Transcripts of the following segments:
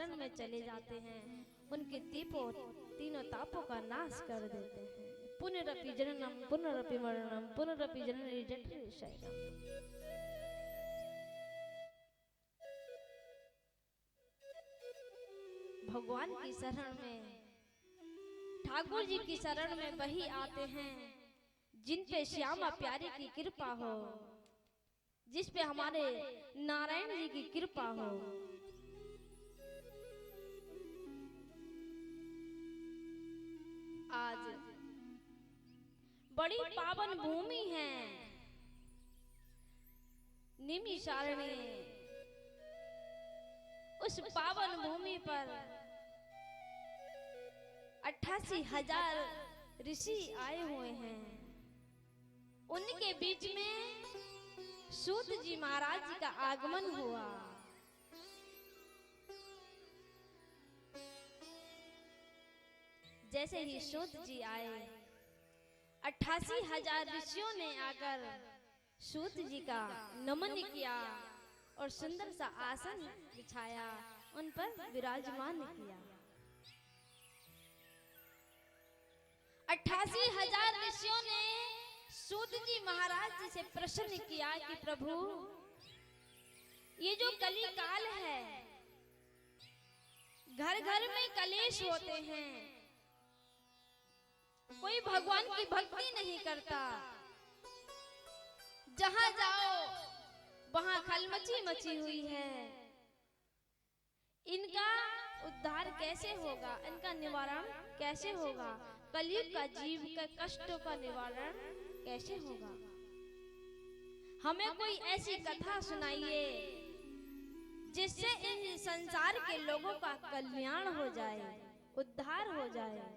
शरण में चले जाते हैं, उनके तीनों तापों का नाश कर देते हैं। पुनरपि जननम पुनरपि मरणम पुनरपि जननी जठरे शयनम। भगवान की शरण में, ठाकुर जी की शरण में वही आते हैं जिन पे श्यामा प्यारे की कृपा हो, जिस पे हमारे नारायण जी की कृपा हो। आज बड़ी पावन भूमि है निमिषारण्य। उस पावन भूमि पर 88,000 ऋषि आए हुए हैं। उनके बीच में सूत जी महाराज जी का आगमन हुआ। जैसे ही सूत जी आए, 88,000 ऋषियों ने आकर सूत जी का नमन किया और सुंदर सा आसन बिछाया, उन पर विराजमान किया। 88,000 ऋषियों ने सूत जी महाराज जी से प्रश्न किया कि प्रभु, ये जो कली काल है, घर घर में कलेश होते हैं, कोई भगवान की भक्ति नहीं करता, जहां जाओ वहां खलमची मची हुई है। इनका उद्धार कैसे होगा, इनका निवारण कैसे होगा, कलयुग का जीव के कष्टों का निवारण कैसे होगा। हमें कोई ऐसी कथा सुनाइए जिससे इन संसार के लोगों का कल्याण हो जाए, उद्धार हो जाए।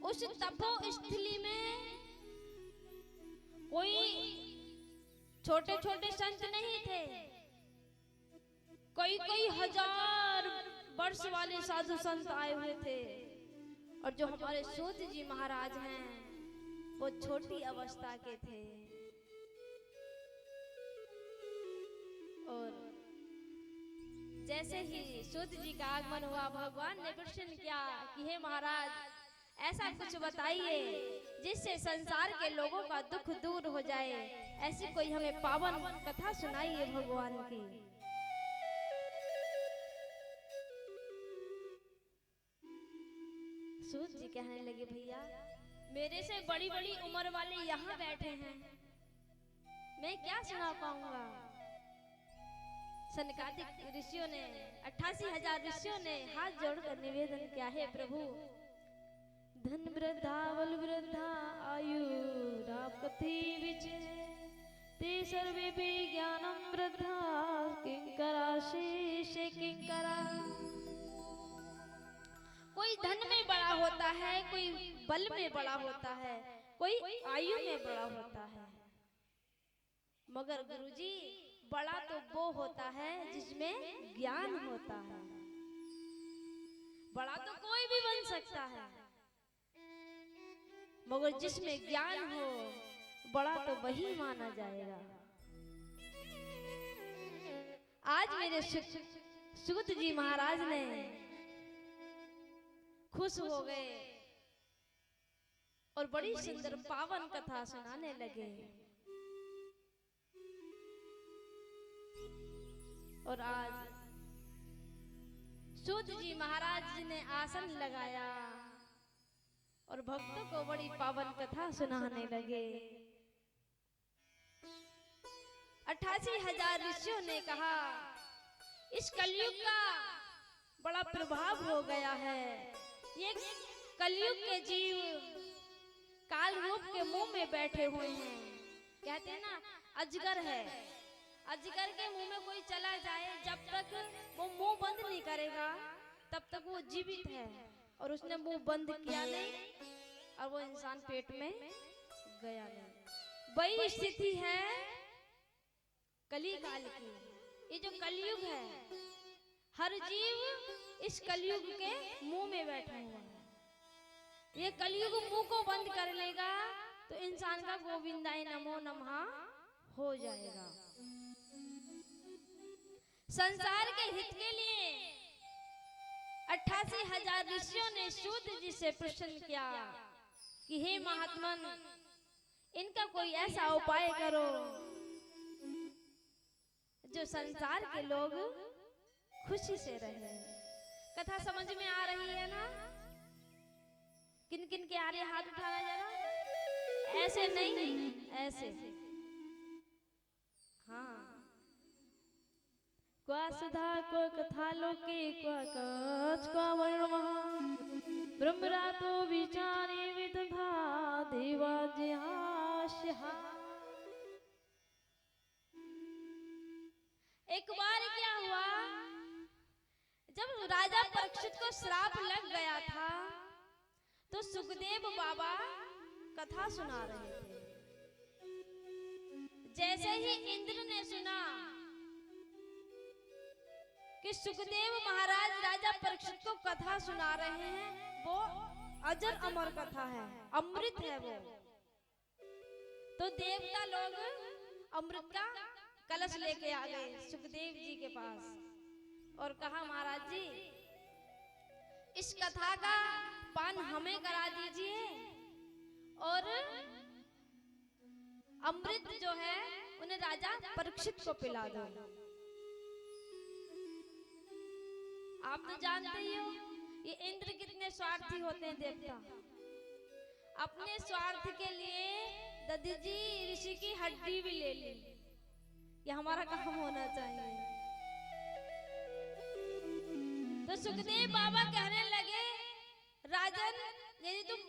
उस तपोस्थली में कोई छोटे छोटे संत नहीं थे, कोई कोई 1000 वर्ष वाले साधु संत आए हुए थे। और जो हमारे सूत जी महाराज हैं वो छोटी अवस्था के थे। और जैसे ही सूत जी का आगमन हुआ, भगवान ने प्रश्न किया कि हे महाराज, ऐसा कुछ बताइए जिससे संसार के लोगों का दुख दूर हो जाए, ऐसी कोई हमें पावन कथा सुनाइए भगवान की। सूत जी कहने लगे, भैया मेरे से बड़ी बड़ी उम्र वाले यहाँ बैठे हैं, मैं क्या सुना पाऊंगा। सनकादिक ऋषियों ने, 88,000 ऋषियों ने हाथ जोड़कर निवेदन किया, है प्रभु, धन वृद्धा बल वृद्धा आयु रापति विजय ते सर्वे विज्ञानम वृद्धा किंकरा शेष किंकरा। कोई धन में बड़ा होता है, कोई बल में बड़ा होता है, कोई आयु में बड़ा होता है, मगर गुरुजी बड़ा तो वो होता है जिसमें ज्ञान होता है। बड़ा तो कोई भी बन सकता है, मगर जिसमें ज्ञान हो बड़ा तो वही माना जाएगा। आज मेरे सूत जी महाराज ने खुश हो गए और बड़ी सुंदर पावन कथा सुनाने लगे। और आज सूत जी महाराज जी ने आसन लगाया और भक्तों को बड़ी पावन कथा सुनाने लगे। 88,000 ऋषियों ने कहा, इस कलयुग का बड़ा प्रभाव हो गया है। ये कलयुग के जीव काल रूप के मुंह में बैठे हुए हैं। कहते हैं ना, अजगर है, अजगर के मुंह में कोई चला जाए, जब तक वो मुंह बंद नहीं करेगा तब तक वो जीवित है, और उसने मुंह बंद किया नहीं और वो इंसान पेट में गया नहीं। वही स्थिति है कली काल की। ये जो कलयुग है, हर जीव इस कलयुग के मुंह में बैठा हुआ है। ये कलयुग मुंह को बंद कर लेगा तो इंसान का गोविंदाय नमो नमः हो जाएगा। संसार के हित के लिए 88,000 ऋषियों ने सूत जी से प्रश्न किया कि हे महात्मन, इनका कोई ऐसा उपाय करो जो संसार के लोग खुशी से रहे। कथा समझ में आ रही है ना? किन किन के आ रहे हाथ उठाना जरा, ऐसे नहीं, ऐसे। हाँ, क्वा सुधा क्वा कथा लोके क्वा कच क्वा वर्णमः ब्रह्मरातो विचारे विदधा देवाज्यास्यः। एक बार क्या हुआ, जब राजा परीक्षित को श्राप लग गया था तो सुखदेव बाबा कथा सुना रहे थे। जैसे ही इंद्र ने सुना कि सुखदेव महाराज राजा परीक्षित को कथा सुना रहे हैं, वो अजर अमर कथा है, अमृत है वो, तो देवता लोग अमृत का कलश लेके आ गए सुखदेव जी के पास और कहा, महाराज जी, इस कथा का पान हमें करा दीजिए और अमृत जो है उन्हें राजा परीक्षित को पिला दो। आप तो जानते ही हो ये इंद्र कितने स्वार्थी होते हैं देवता। अपने स्वार्थ के लिए दधीजी ऋषि की हड्डी भी ले ली, ये हमारा काम होना चाहिए। तो सुखदेव बाबा कहने लगे, राजन, यदि तुम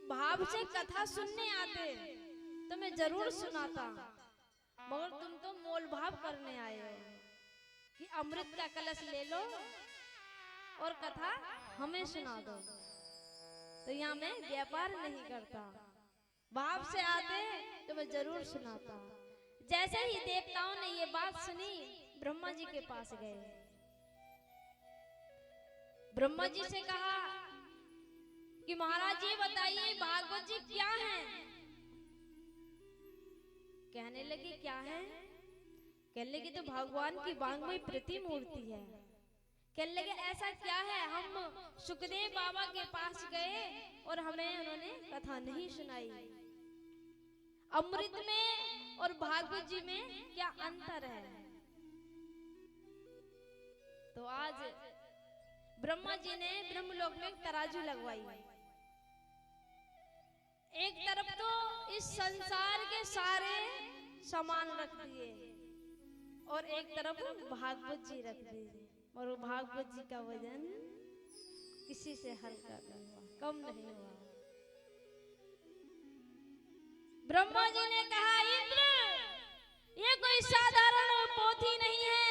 भाव से कथा सुनने आते तो मैं जरूर सुनाता, मगर तुम तो मोल भाव करने आए हो कि अमृत का कलश ले लो और कथा हमें सुना दो। तो यहाँ मैं व्यापार नहीं करता, भाव से आते तो मैं जरूर सुनाता। जैसे ही देवताओं ने ये बात सुनी, ब्रह्मा जी के पास गए। ब्रह्मा जी से कहा कि महाराज जी बताइए, भागवत जी क्या है? कहने लगे, क्या है? कहने लगे, तो भगवान की वांग्मय प्रतिमूर्ति है। कहने लगे, ऐसा क्या है? हम सुखदेव बाबा के पास गए और हमें उन्होंने कथा नहीं सुनाई। अमृत में और भागवत जी में क्या अंतर है? तो आज ब्रह्मा जी ने ब्रह्मलोक में एक तराजू लगवाई। एक तरफ तो इस संसार के सारे सामान रख दिए और एक तरफ भागवत जी रख दिए, और भागवत जी का वजन किसी से हल्का नहीं हुआ, कम नहीं हुआ। ब्रह्मा जी ने कहा, इंद्र, ये कोई साधारण पोथी नहीं है,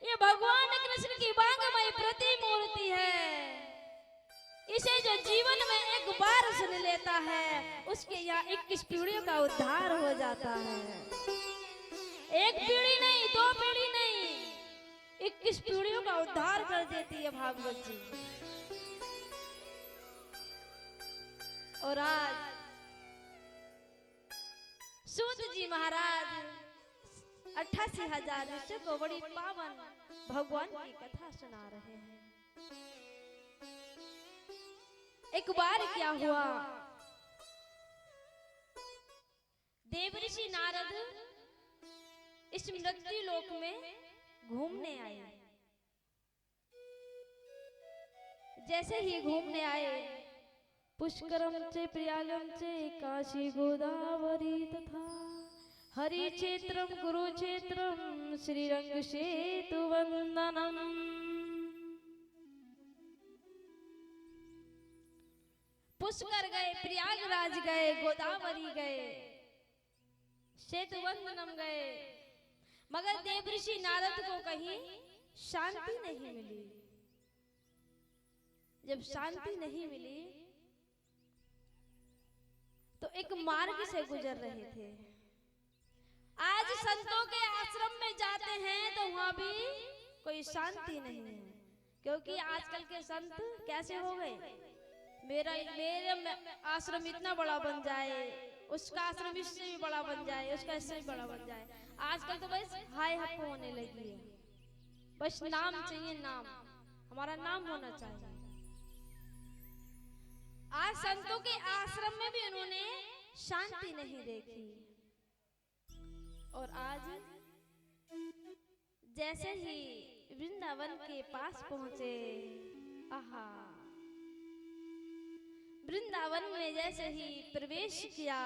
ये भगवान कृष्ण की वांग्मय प्रतिमूर्ति है। इसे जो जीवन में एक बार सुन लेता है, उसके यहाँ 21 पीढ़ियों का उद्धार हो जाता है। एक पीढ़ी नहीं, दो पीढ़ी नहीं, 21 पीढ़ियों का उद्धार कर देती है भागवत जी। और आज सूत जी महाराज 88,000 ऋषियों को बड़ी पावन भगवान की कथा सुना रहे हैं। एक बार क्या हुआ, देवऋषि नारद इस मृत्यु लोक में घूमने आए। जैसे ही घूमने आए, पुष्करम चे प्रयागम चे काशी गोदावरी तथा हरि क्षेत्रम कुरुक्षेत्रम श्रीरंग सेतु वंदनम। पुष्कर गए, प्रयागराज गए, गोदावरी गए, सेतु वंदनम गए, मगर देवऋषि नारद को कहीं शांति नहीं मिली। जब शांति नहीं मिली तो एक मार्ग से गुजर रहे थे। आज संतों के आश्रम में जाते हैं तो वहां भी कोई शांति नहीं है, क्योंकि आजकल के संत कैसे हो गए, मेरे आश्रम इतना बड़ा बन जाए, उसका आश्रम इससे भी बड़ा बन जाए, उसका इससे भी बड़ा बन जाए। आजकल तो बस हाय हप्पो होने लगी है। बस नाम चाहिए, नाम, हमारा नाम होना चाहिए। आज संतों के आश्रम में भी उन्होंने शांति नहीं देखी, और आज जैसे ही वृंदावन के पास पहुंचे, आहा, वृंदावन में जैसे ही प्रवेश किया,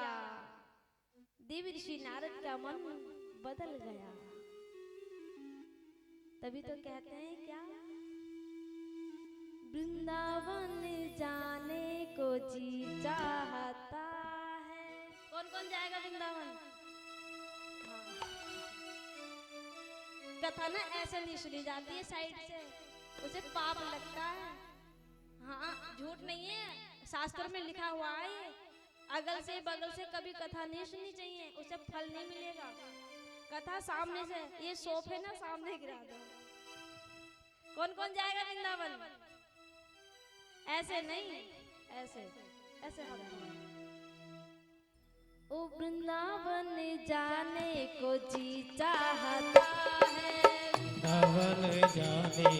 देवी ऋषि नारद का मन बदल गया। तभी तो कहते हैं क्या, वृंदावन जाने को जी चाहता है। कौन कौन जाएगा वृंदावन? कथा ना ऐसे नहीं सुनी जाती है साइड से, उसे पाप लगता है। हाँ, झूठ नहीं है, शास्त्र में लिखा हुआ है ये। अगल से बगल से कभी कथा नहीं सुननी चाहिए, उसे फल नहीं मिलेगा। कथा सामने से, ये सोफे ना सामने गिरा दो। कौन कौन जाएगा वृंदावन? ऐसे नहीं, ऐसे ऐसे होगा। ओ वृंदावन जाने को जी चाहता है, वृंदावन जाने